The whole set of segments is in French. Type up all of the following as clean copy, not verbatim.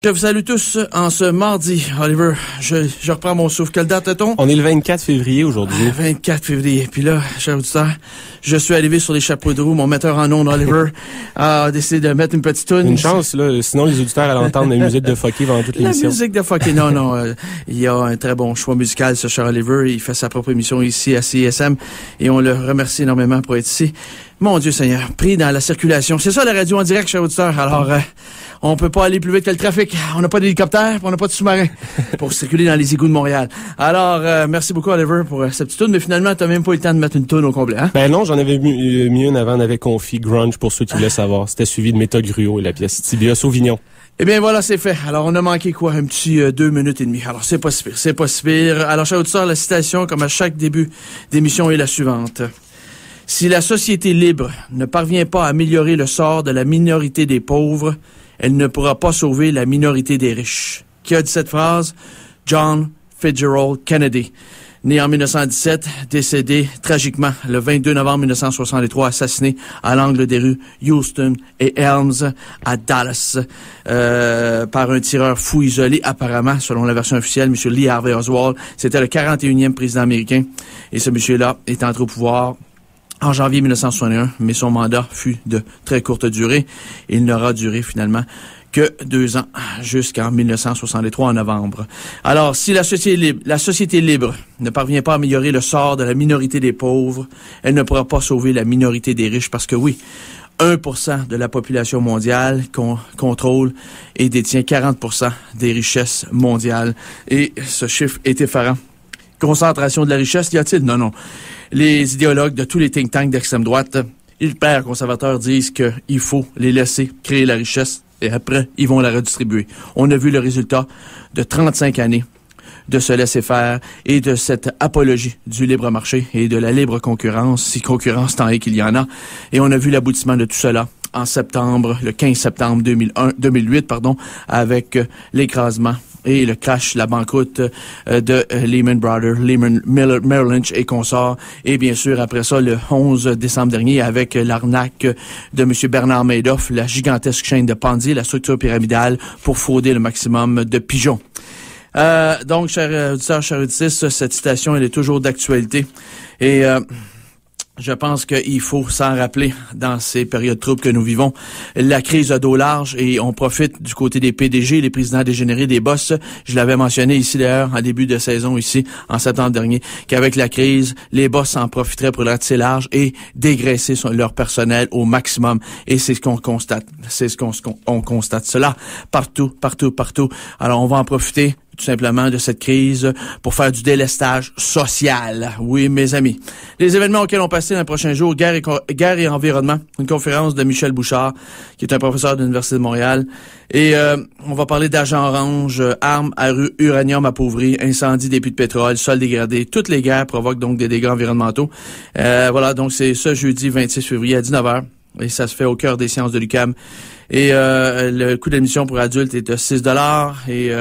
Je vous salue tous en ce mardi. Oliver, je reprends mon souffle. Quelle date est-on? On est le 24 février aujourd'hui. 24 février. Puis là, cher auditeur, je suis arrivé sur les chapeaux de roue. Mon metteur en ondes, Oliver, a décidé de mettre une petite toune. Une chance, là. Sinon, les auditeurs allaient entendre la musique de Focky pendant toute l'émission. La musique de Focky. Non. Il y a un très bon choix musical, ce cher Oliver. Il fait sa propre émission ici à CISM. Et on le remercie énormément pour être ici. Mon Dieu Seigneur, pris dans la circulation. C'est ça la radio en direct, cher auditeur. Alors, on peut pas aller plus vite que le trafic. On n'a pas d'hélicoptère, on n'a pas de sous-marin pour circuler dans les égouts de Montréal. Alors, merci beaucoup Oliver pour cette petite toune, mais finalement, t'as même pas eu le temps de mettre une toune au complet, hein? Ben non, j'en avais mis une avant, on avait confié Grunge pour ceux qui voulaient savoir. C'était suivi de Méthode Gruau et la pièce Tibia Sauvignon. Eh bien, voilà, c'est fait. Alors, on a manqué quoi? Un petit 2 minutes et demie. Alors, c'est pas si pire. Alors, cher auditeur, la citation, comme à chaque début d'émission, est la suivante. Si la société libre ne parvient pas à améliorer le sort de la minorité des pauvres, elle ne pourra pas sauver la minorité des riches. Qui a dit cette phrase? John Fitzgerald Kennedy. Né en 1917, décédé tragiquement le 22 novembre 1963, assassiné à l'angle des rues Houston et Elms à Dallas par un tireur fou isolé, apparemment, selon la version officielle, M. Lee Harvey Oswald. C'était le 41e président américain et ce monsieur-là est entré au pouvoir en janvier 1961, mais son mandat fut de très courte durée. Il n'aura duré finalement que 2 ans, jusqu'en 1963 en novembre. Alors, si la société libre ne parvient pas à améliorer le sort de la minorité des pauvres, elle ne pourra pas sauver la minorité des riches, parce que oui, 1% de la population mondiale contrôle et détient 40% des richesses mondiales. Et ce chiffre est effarant. Concentration de la richesse, y a-t-il? Non. Les idéologues de tous les think tanks d'extrême droite, hyper conservateurs, disent qu'il faut les laisser créer la richesse et après, ils vont la redistribuer. On a vu le résultat de 35 années de se laisser faire et de cette apologie du libre marché et de la libre concurrence, si concurrence tant est qu'il y en a. Et on a vu l'aboutissement de tout cela en septembre, le 15 septembre 2008, avec l'écrasement et le crash, la banqueroute de Lehman Brothers, Merrill Lynch et consorts. Et bien sûr, après ça, le 11 décembre dernier, avec l'arnaque de M. Bernard Madoff, la gigantesque chaîne de Ponzi, la structure pyramidale pour frauder le maximum de pigeons. Donc, chers auditeurs, chers auditrices, cette citation, elle est toujours d'actualité. Et je pense qu'il faut s'en rappeler dans ces périodes troubles que nous vivons. La crise a dos large et on profite du côté des PDG, les présidents dégénérés, des boss. Je l'avais mentionné ici d'ailleurs en début de saison ici, en septembre dernier, qu'avec la crise, les boss en profiteraient pour ratisser large et dégraisser leur personnel au maximum. Et c'est ce qu'on constate. On constate cela partout. Alors on va en profiter tout simplement de cette crise pour faire du délestage social. Oui, mes amis. Les événements auxquels on passait dans les prochains jours, guerre et environnement, une conférence de Michel Bouchard, qui est un professeur de l'Université de Montréal. Et on va parler d'agents orange, armes à uranium appauvri, incendie des puits de pétrole, sol dégradé. Toutes les guerres provoquent donc des dégâts environnementaux. Voilà, donc c'est ce jeudi 26 février à 19h. Et ça se fait au cœur des sciences de l'UQAM. Et le coût d'admission pour adultes est de 6 $ et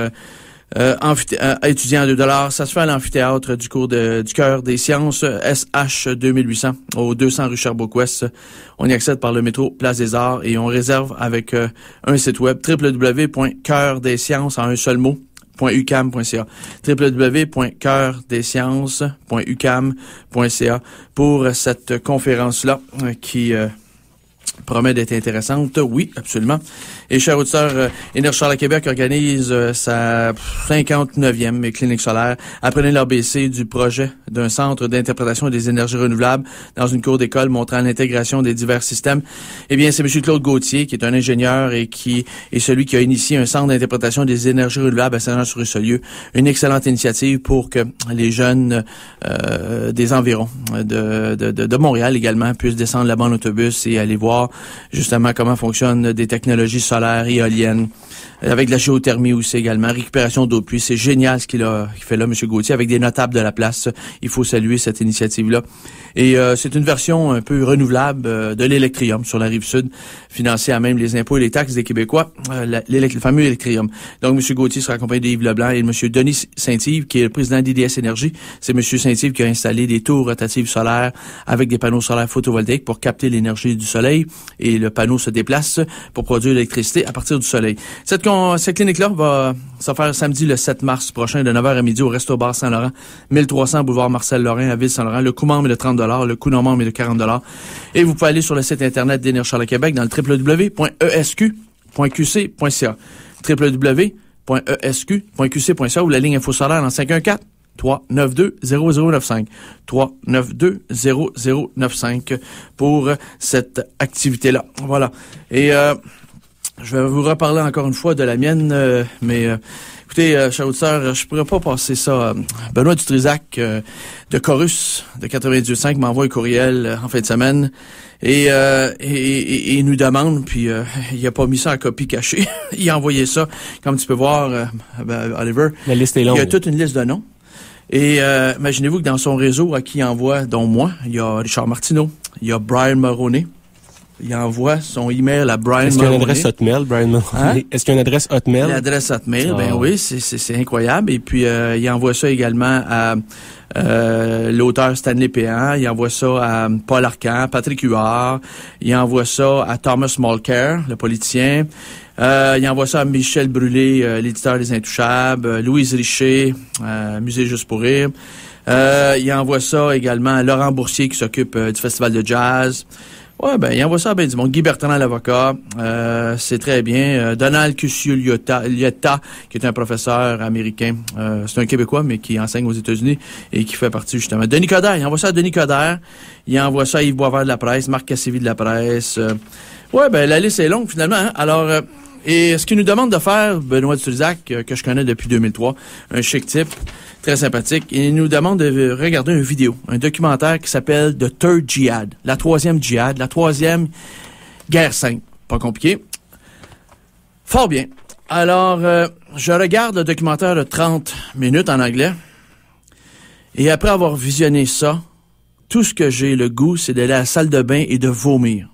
étudiant à 2 $. Ça se fait à l'amphithéâtre du cœur des sciences, SH 2800, au 200 rue Sherbrooke-Ouest. On y accède par le métro Place des Arts et on réserve avec un site web, www.coeurdessciences en un seul mot, .ucam.ca, www.coeurdessciences.ucam.ca pour cette conférence-là qui promet d'être intéressante. Oui, absolument. Et chers auditeurs, Énergie Charles à Québec organise sa 59e clinique solaire. Apprenez l'ABC du projet d'un centre d'interprétation des énergies renouvelables dans une cour d'école montrant l'intégration des divers systèmes. Eh bien, c'est M. Claude Gauthier, qui est un ingénieur et qui est celui qui a initié un centre d'interprétation des énergies renouvelables à Saint-Jean-sur-Richelieu. Une excellente initiative pour que les jeunes des environs de Montréal également puissent descendre là-bas en autobus et aller voir justement comment fonctionnent des technologies solaires, éoliennes, avec de la géothermie aussi également, récupération d'eau de pluie. C'est génial ce qu'il fait là, M. Gauthier, avec des notables de la place. Il faut saluer cette initiative-là. Et c'est une version un peu renouvelable de l'Électrium sur la Rive-Sud, financée à même les impôts et les taxes des Québécois, le fameux Électrium. Donc, M. Gauthier sera accompagné d'Yves Leblanc et de M. Denis Saint-Yves, qui est le président d'IDS Énergie. C'est M. Saint-Yves qui a installé des tours rotatives solaires avec des panneaux solaires photovoltaïques pour capter l'énergie du soleil. batterie et le panneau se déplace pour produire l'électricité à partir du soleil. Cette clinique-là va se faire samedi le 7 mars prochain de 9h à midi au Resto Bar Saint-Laurent, 1300 boulevard Marcel-Lorrain à Ville-Saint-Laurent. Le coût membre est de 30 $, le coût non membre est de 40 $. Et vous pouvez aller sur le site internet d'Énergie Charles Québec dans le www.esq.qc.ca. www.esq.qc.ca ou la ligne info solaire en 514-392-0095. 392-0095 pour cette activité-là. Voilà. Et je vais vous reparler encore une fois de la mienne, mais écoutez, chers auditeurs, je pourrais pas passer ça. Benoît Dutrisac de Chorus de 92.5 m'envoie un courriel en fin de semaine et il nous demande, puis il a pas mis ça en copie cachée. Il a envoyé ça, comme tu peux voir, Oliver. La liste est longue. Il y a toute une liste de noms. Et imaginez-vous que dans son réseau, à qui il envoie, dont moi, il y a Richard Martineau, il y a Brian Mulroney. Il envoie son email à Brian Mulroney. Est-ce qu'il y a une adresse Hotmail, Brian Mulroney? Hein? Est-ce qu'il y a une adresse Hotmail? L'adresse Hotmail, ben oui, c'est incroyable. Et puis, il envoie ça également à l'auteur Stanley Péan. Il envoie ça à Paul Arcand, Patrick Huard. Il envoie ça à Thomas Mulcair, le politicien. Il envoie ça à Michel Brûlé, l'éditeur des Intouchables. Louise Richer, Musée Juste pour rire. Il envoie ça également à Laurent Boursier, qui s'occupe du Festival de jazz. Ouais, ben, il envoie ça à ben du monde. Guy Bertrand, l'avocat, c'est très bien. Donald Cuscio-Liotta, qui est un professeur américain. C'est un Québécois, mais qui enseigne aux États-Unis et qui fait partie, justement. Denis Coderre, il envoie ça à Denis Coderre. Il envoie ça à Yves Boisvert de la presse, Marc Cassévy de la presse. Ouais, ben, la liste est longue, finalement, hein? Alors, et ce qu'il nous demande de faire, Benoît Dutrisac, que je connais depuis 2003, un chic type, très sympathique, il nous demande de regarder une vidéo, un documentaire qui s'appelle The Third Jihad, la troisième djihad, la troisième guerre sainte. Pas compliqué. Fort bien. Alors, je regarde le documentaire de 30 minutes en anglais, et après avoir visionné ça, tout ce que j'ai le goût, c'est d'aller à la salle de bain et de vomir.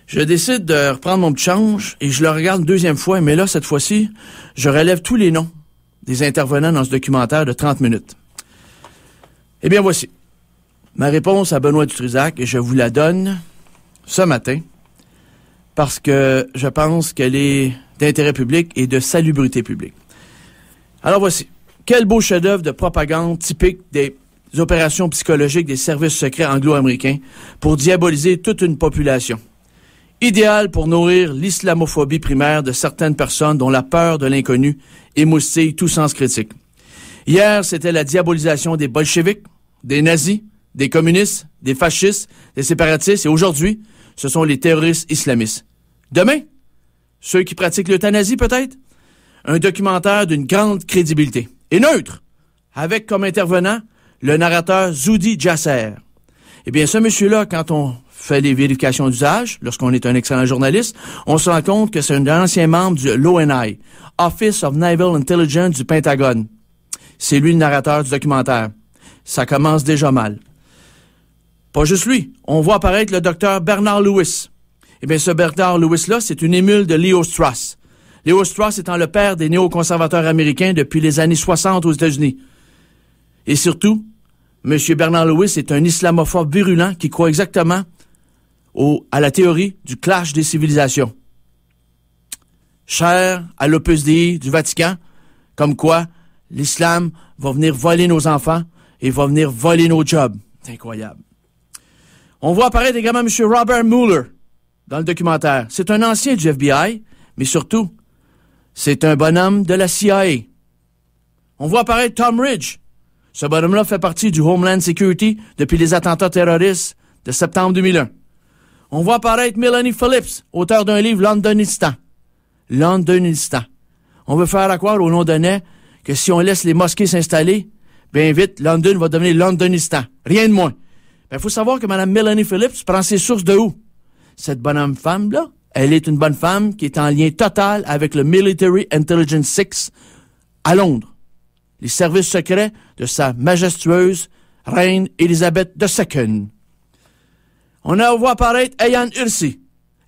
Je décide de reprendre mon petit change et je le regarde une deuxième fois, mais là, cette fois-ci, je relève tous les noms des intervenants dans ce documentaire de 30 minutes. Eh bien, voici ma réponse à Benoît Dutrisac et je vous la donne ce matin parce que je pense qu'elle est d'intérêt public et de salubrité publique. Alors voici. Quel beau chef-d'œuvre de propagande typique des opérations psychologiques des services secrets anglo-américains pour diaboliser toute une population. Idéal pour nourrir l'islamophobie primaire de certaines personnes dont la peur de l'inconnu émoustille tout sens critique. Hier, c'était la diabolisation des bolcheviks, des nazis, des communistes, des fascistes, des séparatistes, et aujourd'hui, ce sont les terroristes islamistes. Demain, ceux qui pratiquent l'euthanasie peut-être? Un documentaire d'une grande crédibilité. Et neutre, avec comme intervenant le narrateur Zoudi Jasser. Eh bien, ce monsieur-là, quand on fait les vérifications d'usage, lorsqu'on est un excellent journaliste, on se rend compte que c'est un ancien membre du l'ONI, Office of Naval Intelligence du Pentagone. C'est lui le narrateur du documentaire. Ça commence déjà mal. Pas juste lui. On voit apparaître le docteur Bernard Lewis. Eh bien, ce Bernard Lewis-là, c'est une émule de Leo Strauss. Leo Strauss étant le père des néoconservateurs américains depuis les années 60 aux États-Unis. Et surtout, M. Bernard Lewis est un islamophobe virulent qui croit exactement à la théorie du clash des civilisations. Cher à l'Opus Dei du Vatican, comme quoi l'islam va venir voler nos enfants et va venir voler nos jobs. C'est incroyable. On voit apparaître également M. Robert Mueller dans le documentaire. C'est un ancien du FBI, mais surtout, c'est un bonhomme de la CIA. On voit apparaître Tom Ridge. Ce bonhomme-là fait partie du Homeland Security depuis les attentats terroristes de septembre 2001. On voit apparaître Melanie Phillips, auteur d'un livre Londonistan. Londonistan. On veut faire à croire au Londonais que si on laisse les mosquées s'installer, bien vite, London va devenir Londonistan. Rien de moins. Ben, faut savoir que Mme Melanie Phillips prend ses sources de où? Cette bonne femme-là, elle est une bonne femme qui est en lien total avec le Military Intelligence 6 à Londres. Les services secrets de sa majestueuse reine Elisabeth II. On voit apparaître Ayaan Hirsi.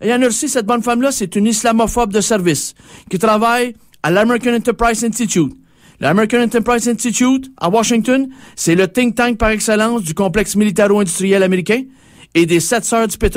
Ayaan Hirsi, cette bonne femme-là, c'est une islamophobe de service qui travaille à l'American Enterprise Institute. L'American Enterprise Institute, à Washington, c'est le think tank par excellence du complexe militaro-industriel américain et des 7 sœurs du pétrole.